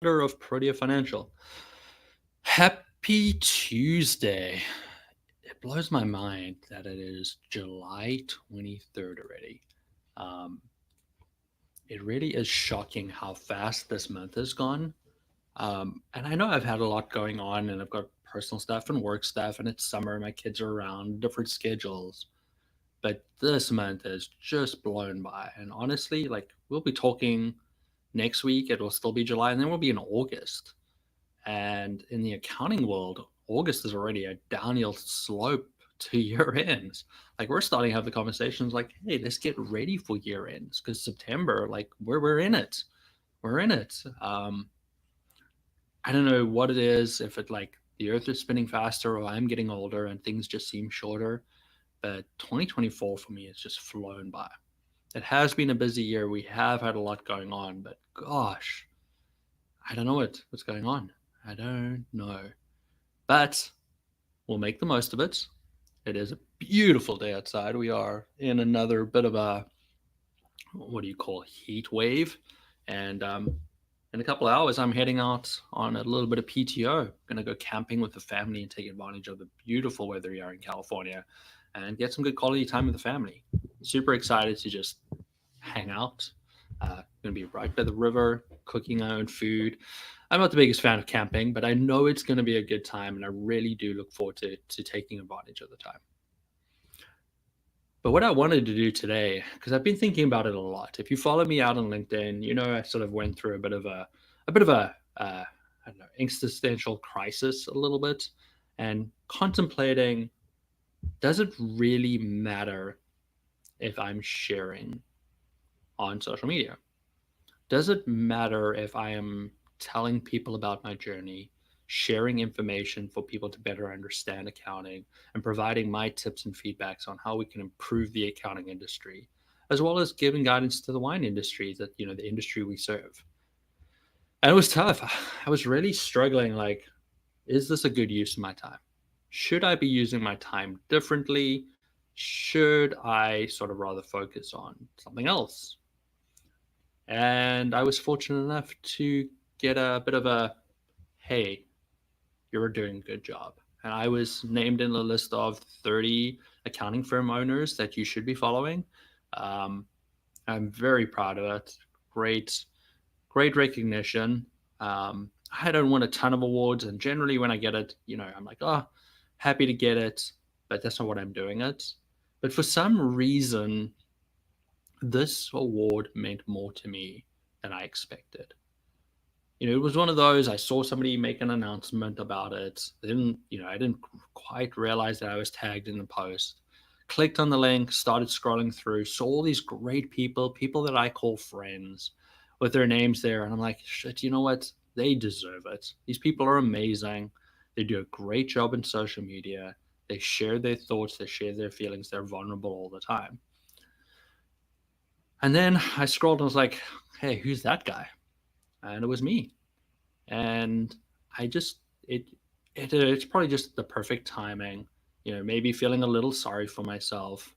of Protea Financial. Happy Tuesday. It blows my mind that it is July 23rd already. Um, it really is shocking how fast this month has gone. And I know I've had a lot going on and I've got personal stuff and work stuff, and it's summer, my kids are around, different schedules. But this month has just blown by. And honestly, like, we'll be talking next week, it will still be July, and then we'll be in August. And in the accounting world, August is already a downhill slope to year ends. Like, we're starting to have the conversations like, hey, let's get ready for year ends because September, like, we're in it. We're in it. I don't know what it is, if it like the earth is spinning faster or I'm getting older and things just seem shorter. But 2024 for me has just flown by. It has been a busy year. We have had a lot going on, but gosh, I don't know what's going on. I don't know. But we'll make the most of it. It is a beautiful day outside. We are in another bit of a, what do you call, heat wave. And in a couple of hours, I'm heading out on a little bit of PTO. Going to go camping with the family and take advantage of the beautiful weather here in California and get some good quality time with the family. Super excited to just hang out. Going to be right by the river, cooking our own food. I'm not the biggest fan of camping, but I know it's going to be a good time, and I really do look forward to taking advantage of the time. But what I wanted to do today, because I've been thinking about it a lot. If you follow me out on LinkedIn, you know I sort of went through a bit of a I don't know, existential crisis a little bit, and contemplating, does it really matter if I'm sharing on social media? Does it matter if I am telling people about my journey, sharing information for people to better understand accounting, and providing my tips and feedbacks on how we can improve the accounting industry, as well as giving guidance to the wine industry, that the industry we serve? And it was tough. I was really struggling. Like, is this a good use of my time? Should I be using my time differently? Should I sort of rather focus on something else? And I was fortunate enough to get a bit of a, hey, you're doing a good job. And I was named in the list of 30 accounting firm owners that you should be following. Um, I'm very proud of it. Great, great recognition. I don't win a ton of awards, and generally when I get it, I'm like, oh, happy to get it, but that's not what I'm doing it. But for some reason, this award meant more to me than I expected. It was one of those, I saw somebody make an announcement about it. Then, I didn't quite realize that I was tagged in the post. Clicked on the link, started scrolling through, saw all these great people that I call friends with their names there. And I'm like, shit, you know what? They deserve it. These people are amazing. They do a great job in social media. They share their thoughts, they share their feelings, they're vulnerable all the time. And then I scrolled and was like, hey, who's that guy? And it was me. And I just it's probably just the perfect timing. Maybe feeling a little sorry for myself,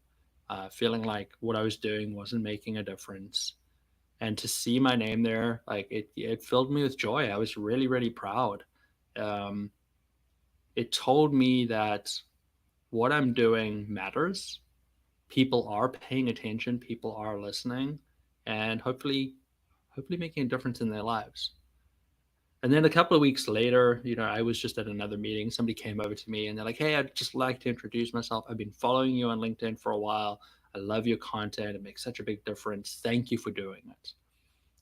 feeling like what I was doing wasn't making a difference, and to see my name there, like it filled me with joy. I was really really proud. Um, it told me that what I'm doing matters. People are paying attention. People are listening, and hopefully making a difference in their lives. And then a couple of weeks later, I was just at another meeting. Somebody came over to me and they're like, hey, I'd just like to introduce myself. I've been following you on LinkedIn for a while. I love your content. It makes such a big difference. Thank you for doing it.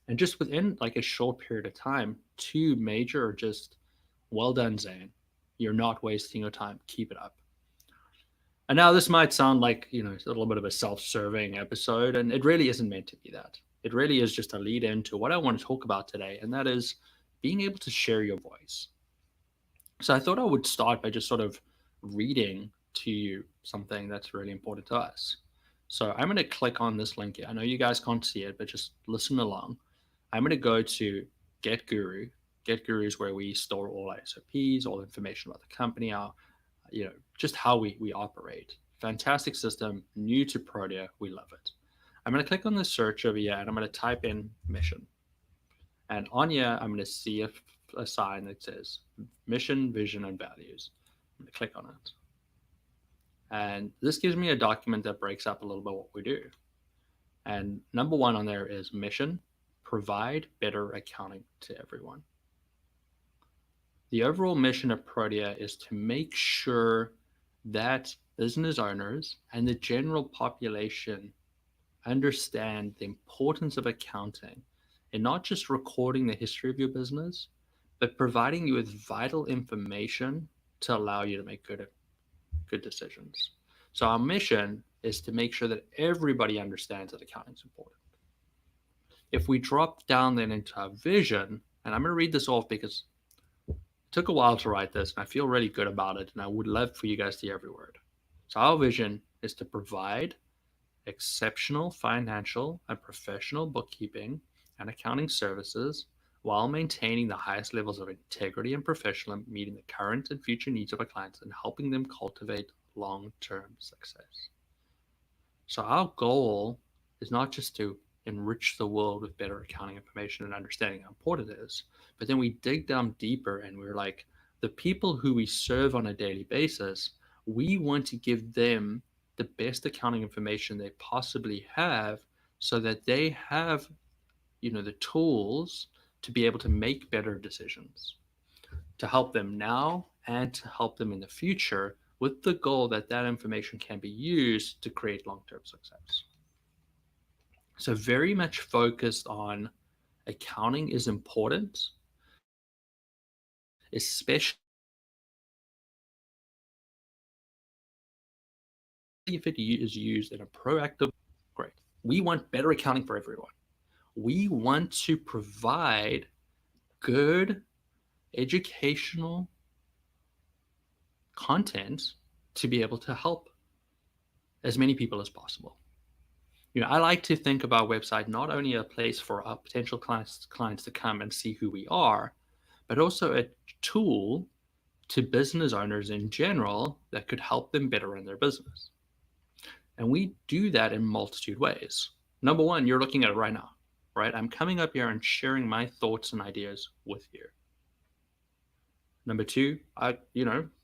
And just within like a short period of time, two major, just, well done, Zane. You're not wasting your time. Keep it up. And now this might sound like, it's a little bit of a self serving episode, and it really isn't meant to be that. It really is just a lead into what I want to talk about today, and that is being able to share your voice. So I thought I would start by just sort of reading to you something that's really important to us. So I'm going to click on this link here. I know you guys can't see it, but just listen along. I'm going to go to Get Guru. Get Guru is where we store all our SOPs, all information about the company, our, just how we operate. Fantastic system, new to Protea. We love it. I'm going to click on the search over here and I'm going to type in mission. And on here, I'm going to see a sign that says mission, vision, and values. I'm going to click on it. And this gives me a document that breaks up a little bit what we do. And number one on there is mission, provide better accounting to everyone. The overall mission of Protea is to make sure that business owners and the general population understand the importance of accounting and not just recording the history of your business, but providing you with vital information to allow you to make good decisions. So our mission is to make sure that everybody understands that accounting is important. If we drop down then into our vision, and I'm going to read this off because it took a while to write this and I feel really good about it, and I would love for you guys to hear every word. So our vision is to provide exceptional financial and professional bookkeeping and accounting services while maintaining the highest levels of integrity and professionalism, meeting the current and future needs of our clients and helping them cultivate long-term success. So our goal is not just to enrich the world with better accounting information and understanding how important it is, but then we dig down deeper and we're like, the people who we serve on a daily basis, we want to give them the best accounting information they possibly have so that they have, the tools to be able to make better decisions, to help them now and to help them in the future, with the goal that that information can be used to create long-term success. So very much focused on accounting is important, especially if it is used in a proactive. Great. We want better accounting for everyone. We want to provide good educational content to be able to help as many people as possible. I like to think of our website not only a place for our potential clients to come and see who we are, but also a tool to business owners in general that could help them better run their business. And we do that in multitude ways. Number one, you're looking at it right now, right? I'm coming up here and sharing my thoughts and ideas with you. Number two,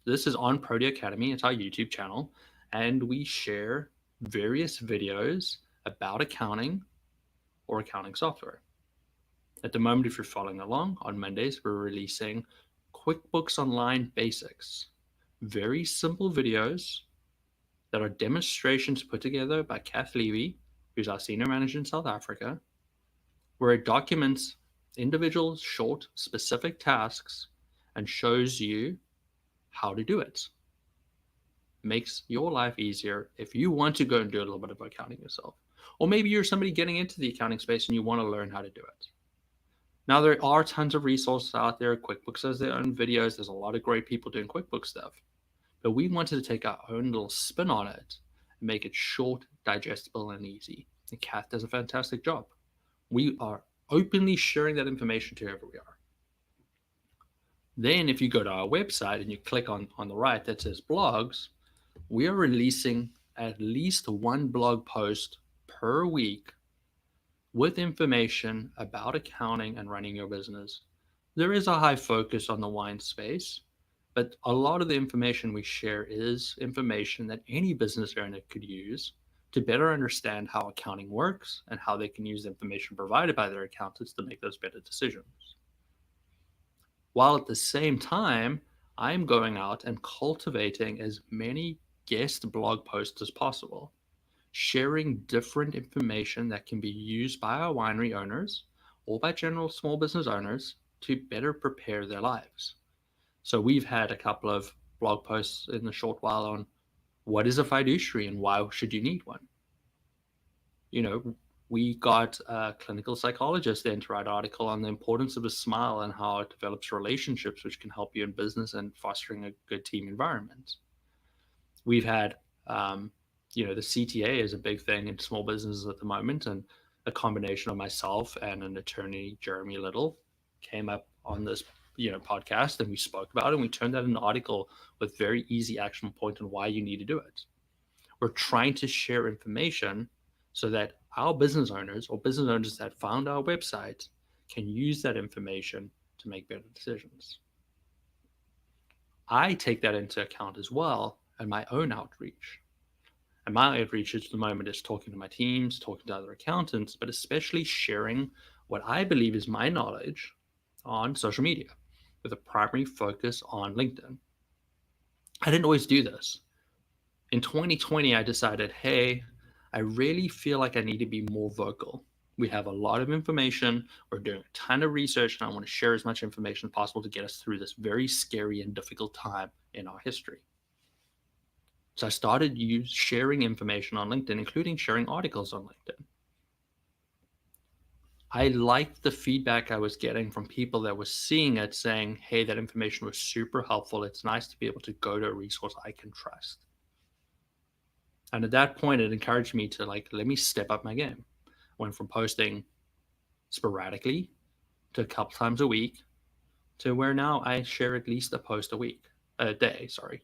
this is on Protea Academy. It's our YouTube channel, and we share various videos about accounting or accounting software. At the moment, if you're following along, on Mondays, we're releasing QuickBooks Online Basics. Very simple videos that are demonstrations put together by Kath Levy, who's our senior manager in South Africa, where it documents individual, short, specific tasks and shows you how to do it. Makes your life easier if you want to go and do a little bit of accounting yourself. Or maybe you're somebody getting into the accounting space and you want to learn how to do it. Now, there are tons of resources out there. QuickBooks has their own videos. There's a lot of great people doing QuickBooks stuff. But we wanted to take our own little spin on it and make it short, digestible, and easy. And Kath does a fantastic job. We are openly sharing that information to whoever we are. Then if you go to our website and you click on the right that says blogs, we are releasing at least one blog post per week with information about accounting and running your business. There is a high focus on the wine space, but a lot of the information we share is information that any business owner could use to better understand how accounting works and how they can use the information provided by their accountants to make those better decisions. While at the same time, I'm going out and cultivating as many guest blog posts as possible, sharing different information that can be used by our winery owners or by general small business owners to better prepare their lives. So we've had a couple of blog posts in the short while on what is a fiduciary and why should you need one. We got a clinical psychologist then to write an article on the importance of a smile and how it develops relationships, which can help you in business and fostering a good team environment. We've had, the CTA is a big thing in small businesses at the moment, and a combination of myself and an attorney, Jeremy Little, came up on this, podcast, and we spoke about it, and we turned that into an article with very easy action point on why you need to do it. We're trying to share information so that our business owners or business owners that found our website can use that information to make better decisions. I take that into account as well in my own outreach. And my outreach at the moment is talking to my teams, talking to other accountants, but especially sharing what I believe is my knowledge on social media with a primary focus on LinkedIn. I didn't always do this. In 2020, I decided, hey, I really feel like I need to be more vocal. We have a lot of information, we're doing a ton of research, and I want to share as much information as possible to get us through this very scary and difficult time in our history. So I started sharing information on LinkedIn, including sharing articles on LinkedIn. I liked the feedback I was getting from people that were seeing it, saying, hey, that information was super helpful. It's nice to be able to go to a resource I can trust. And at that point, it encouraged me to let me step up my game. Went from posting sporadically to a couple times a week to where now I share at least a post a day, sorry.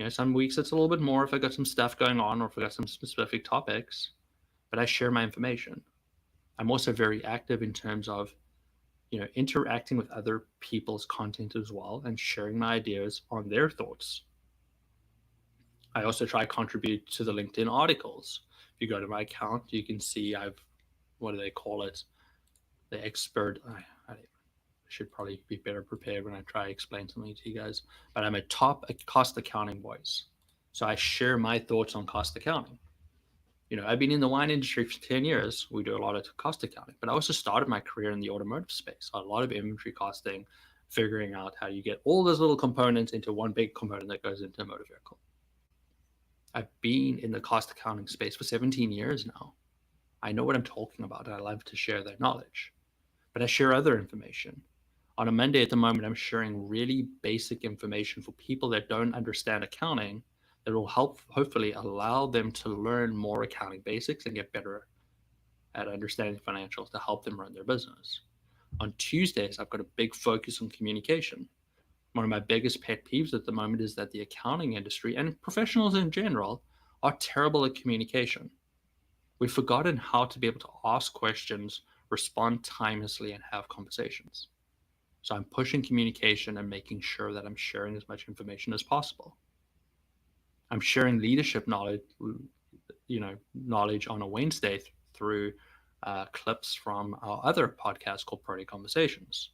Some weeks it's a little bit more if I got some stuff going on or if I got some specific topics, but I share my information. I'm also very active in terms of, interacting with other people's content as well and sharing my ideas on their thoughts. I also try to contribute to the LinkedIn articles. If you go to my account, you can see what do they call it? The expert. I should probably be better prepared when I try to explain something to you guys. But I'm a top cost accounting voice. So I share my thoughts on cost accounting. I've been in the wine industry for 10 years. We do a lot of cost accounting, but I also started my career in the automotive space. A lot of inventory costing, figuring out how you get all those little components into one big component that goes into a motor vehicle. I've been in the cost accounting space for 17 years now. I know what I'm talking about, and I love to share that knowledge. But I share other information. On a Monday at the moment, I'm sharing really basic information for people that don't understand accounting that will help hopefully allow them to learn more accounting basics and get better at understanding financials to help them run their business. On Tuesdays, I've got a big focus on communication. One of my biggest pet peeves at the moment is that the accounting industry and professionals in general are terrible at communication. We've forgotten how to be able to ask questions, respond timelessly, and have conversations. So I'm pushing communication and making sure that I'm sharing as much information as possible. I'm sharing leadership knowledge, knowledge on a Wednesday through clips from our other podcast called Protea Conversations.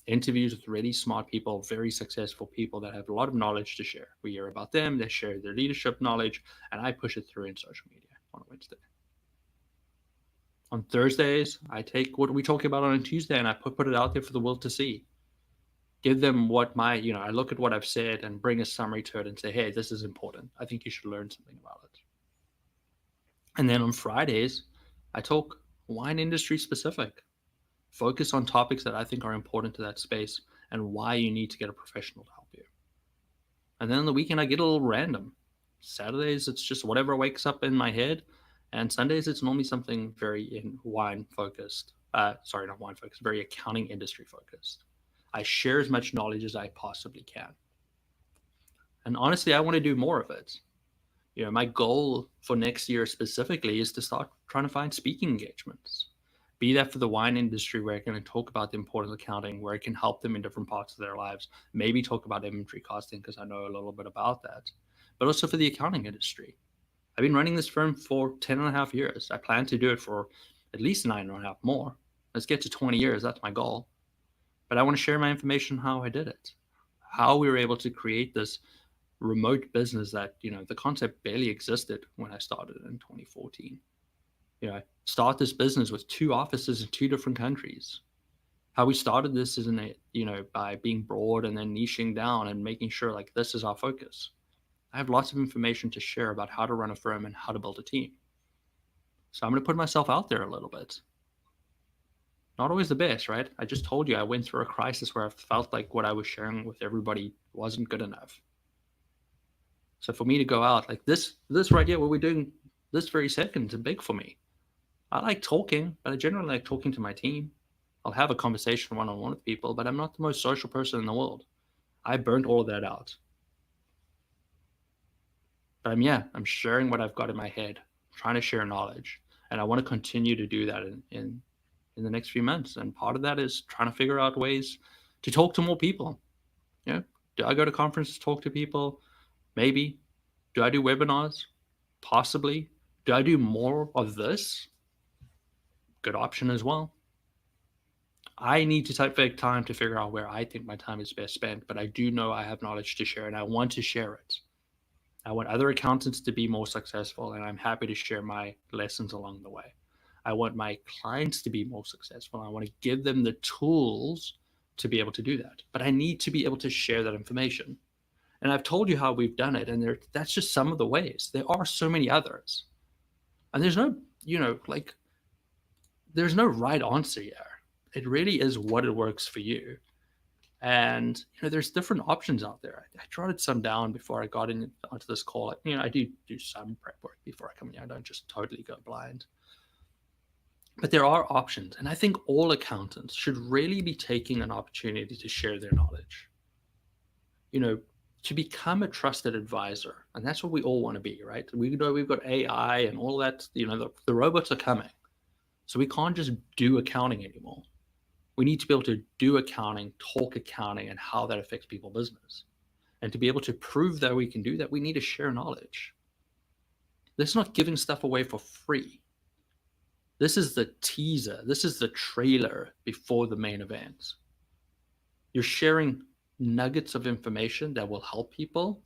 Interviews with really smart people, very successful people that have a lot of knowledge to share. We hear about them, they share their leadership knowledge, and I push it through in social media on a Wednesday. On Thursdays, I take what we talk about on a Tuesday and I put it out there for the world to see. Give them I look at what I've said and bring a summary to it and say, hey, this is important. I think you should learn something about it. And then on Fridays, I talk wine industry specific. Focus on topics that I think are important to that space and why you need to get a professional to help you. And then on the weekend, I get a little random. Saturdays, it's just whatever wakes up in my head. And Sundays, it's normally something very wine focused. Not wine focused, very accounting industry focused. I share as much knowledge as I possibly can. And honestly, I want to do more of it. My goal for next year specifically is to start trying to find speaking engagements. Be that for the wine industry where I can talk about the importance of accounting, where I can help them in different parts of their lives, maybe talk about inventory costing because I know a little bit about that, but also for the accounting industry. I've been running this firm for 10 and a half years. I plan to do it for at least 9.5 more. Let's get to 20 years. That's my goal. But I want to share my information how I did it, how we were able to create this remote business that, the concept barely existed when I started in 2014. Start this business with 2 offices in 2 different countries. How we started this is by being broad and then niching down and making sure this is our focus. I have lots of information to share about how to run a firm and how to build a team. So I'm going to put myself out there a little bit. Not always the best, right? I just told you I went through a crisis where I felt like what I was sharing with everybody wasn't good enough. So for me to go out this right here, what we're doing this very second is big for me. I like talking, but I generally like talking to my team. I'll have a conversation one-on-one with people, but I'm not the most social person in the world. I burnt all of that out. But I'm sharing what I've got in my head, trying to share knowledge. And I want to continue to do that in in the next few months. And part of that is trying to figure out ways to talk to more people. You know, do I go to conferences, talk to people? Maybe. Do I do webinars? Possibly. Do I do more of this? Good option as well. I need to take time to figure out where I think my time is best spent, but I do know I have knowledge to share and I want to share it. I want other accountants to be more successful, and I'm happy to share my lessons along the way. I want my clients to be more successful. I want to give them the tools to be able to do that. But I need to be able to share that information. And I've told you how we've done it, and that's just some of the ways. There are so many others. And there's no, like, there's no right answer here. It really is what it works for you. And there's different options out there. I jotted some down before I got onto this call. I do some prep work before I come in. I don't just totally go blind. But there are options, and I think all accountants should really be taking an opportunity to share their knowledge. To become a trusted advisor, and that's what we all want to be, right? We know we've got AI and all that. The robots are coming, so we can't just do accounting anymore. We need to be able to do accounting, talk accounting, and how that affects people's business. And to be able to prove that we can do that, we need to share knowledge. This is not giving stuff away for free. This is the teaser. This is the trailer before the main event. You're sharing nuggets of information that will help people,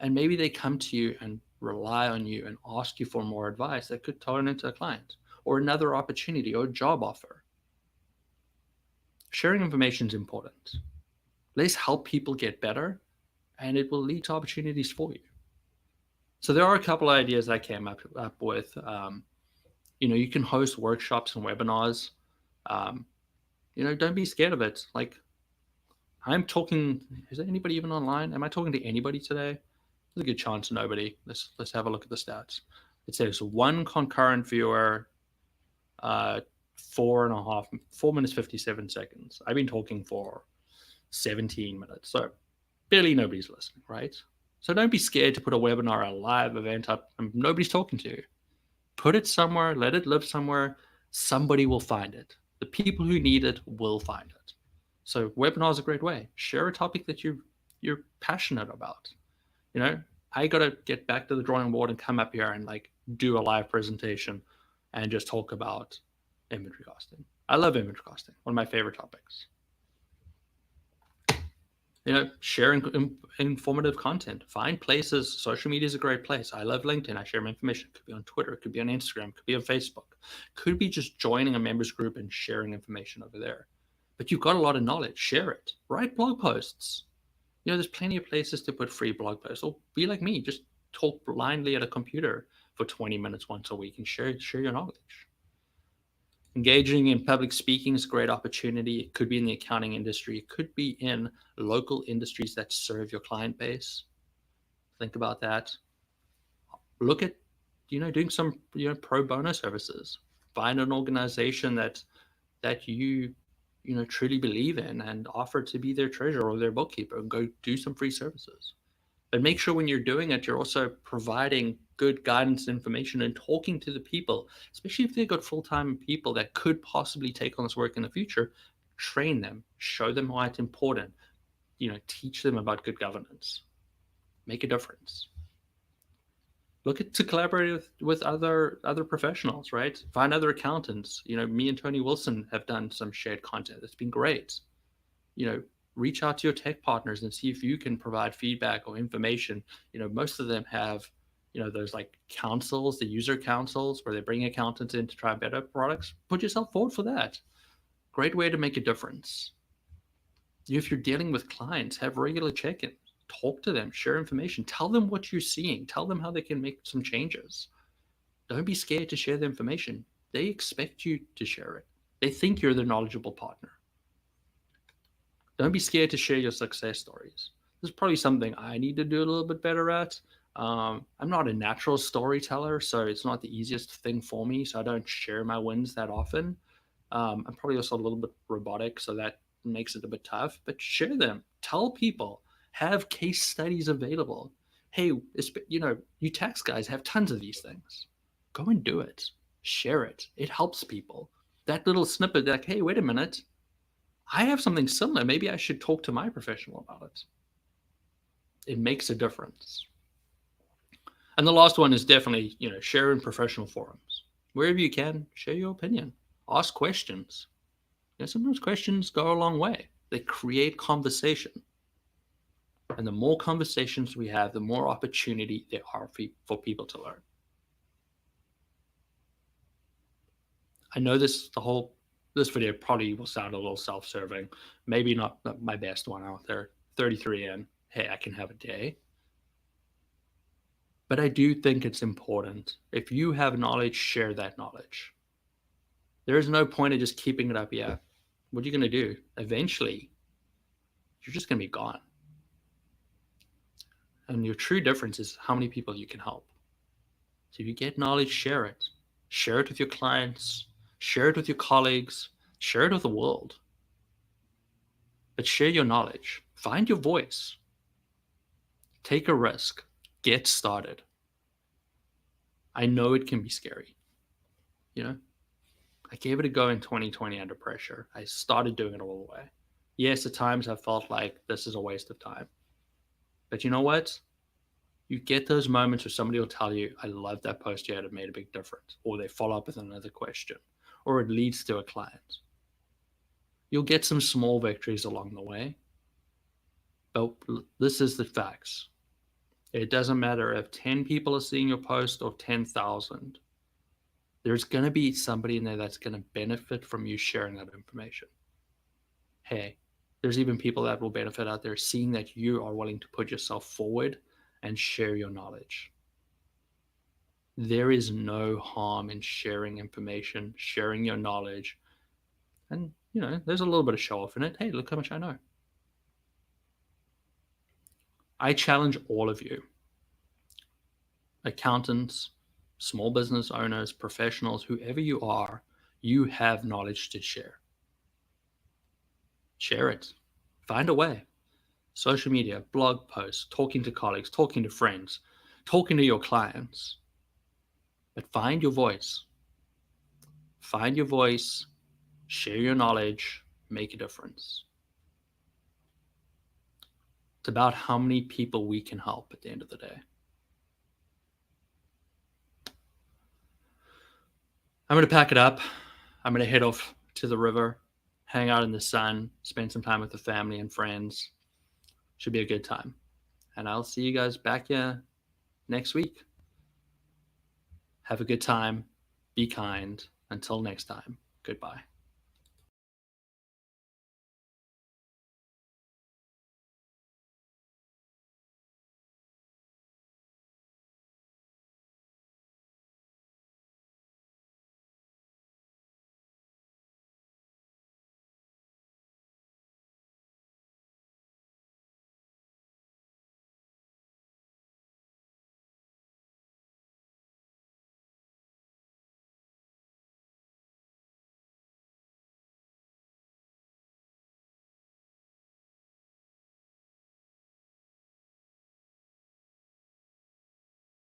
and maybe they come to you and rely on you and ask you for more advice that could turn into a client or another opportunity or a job offer. Sharing information is important. Let's help people get better, and it will lead to opportunities for you. So there are a couple of ideas I came up with. You can host workshops and webinars. Don't be scared of it. Like, I'm talking. Is there anybody even online? Am I talking to anybody today? There's a good chance nobody. Let's have a look at the stats. It says one concurrent viewer, 4 minutes 57 seconds. I've been talking for 17 minutes, so barely nobody's listening, right? So don't be scared to put a webinar, a live event up, and nobody's talking to you. Put it somewhere, let it live somewhere. Somebody will find it. The people who need it will find it. So webinar is a great way. Share a topic that you're passionate about. I got to get back to the drawing board and come up here and do a live presentation and just talk about inventory costing. I love inventory costing. One of my favorite topics. Sharing informative content. Find places. Social media is a great place. I love LinkedIn. I share my information. It could be on Twitter. It could be on Instagram. It could be on Facebook. It could be just joining a members group and sharing information over there. But you've got a lot of knowledge. Share it. Write blog posts. There's plenty of places to put free blog posts. Or be like me. Just talk blindly at a computer for 20 minutes once a week and share your knowledge. Engaging in public speaking is a great opportunity. It could be in the accounting industry. It could be in local industries that serve your client base. Think about that. Look at, doing some, pro bono services. Find an organization that you, truly believe in and offer to be their treasurer or their bookkeeper and go do some free services. But make sure when you're doing it, you're also providing good guidance and information and talking to the people, especially if they've got full-time people that could possibly take on this work in the future. Train them, show them why it's important, teach them about good governance, make a difference. Look to collaborate with other professionals, right? Find other accountants. Me and Tony Wilson have done some shared content. It's been great. Reach out to your tech partners and see if you can provide feedback or information. Most of them have, those councils, the user councils, where they bring accountants in to try better products. Put yourself forward for that. Great way to make a difference. If you're dealing with clients, have regular check-ins. Talk to them, share information, tell them what you're seeing, tell them how they can make some changes. Don't be scared to share the information. They expect you to share it. They think you're their knowledgeable partner. Don't be scared to share your success stories. This is probably something I need to do a little bit better at. I'm not a natural storyteller, so it's not the easiest thing for me, so I don't share my wins that often. I'm probably also a little bit robotic, so that makes it a bit tough, but share them. Tell people. Have case studies available. Hey, you tax guys have tons of these things. Go and do it. Share it. It helps people. That little snippet, like, hey, wait a minute, I have something similar. Maybe I should talk to my professional about it. It makes a difference. And the last one is definitely, share in professional forums. Wherever you can, share your opinion. Ask questions. Sometimes questions go a long way. They create conversation. And the more conversations we have, the more opportunity there are for people to learn. I know this video probably will sound a little self-serving. Maybe not my best one out there. 33 in. Hey, I can have a day. But I do think it's important. If you have knowledge, share that knowledge. There is no point of just keeping it up. Yeah. What are you going to do? Eventually, you're just going to be gone. And your true difference is how many people you can help. So if you get knowledge, share it. Share it with your clients. Share it with your colleagues. Share it with the world. But share your knowledge. Find your voice. Take a risk. Get started. I know it can be scary. I gave it a go in 2020 under pressure. I started doing it all the way. Yes, at times I felt like this is a waste of time. But you know what? You get those moments where somebody will tell you, I love that post you had, it made a big difference. Or they follow up with another question. Or it leads to a client. You'll get some small victories along the way. But this is the facts. It doesn't matter if 10 people are seeing your post or 10,000. There's going to be somebody in there that's going to benefit from you sharing that information. Hey, there's even people that will benefit out there seeing that you are willing to put yourself forward and share your knowledge. There is no harm in sharing information, sharing your knowledge. And, there's a little bit of show off in it. Hey, look how much I know. I challenge all of you, accountants, small business owners, professionals, whoever you are, you have knowledge to share. Share it. Find a way. Social media, blog posts, talking to colleagues, talking to friends, talking to your clients. But find your voice. Find your voice, share your knowledge, make a difference. It's about how many people we can help at the end of the day. I'm going to pack it up. I'm going to head off to the river, hang out in the sun, spend some time with the family and friends. Should be a good time. And I'll see you guys back here next week. Have a good time. Be kind. Until next time, goodbye.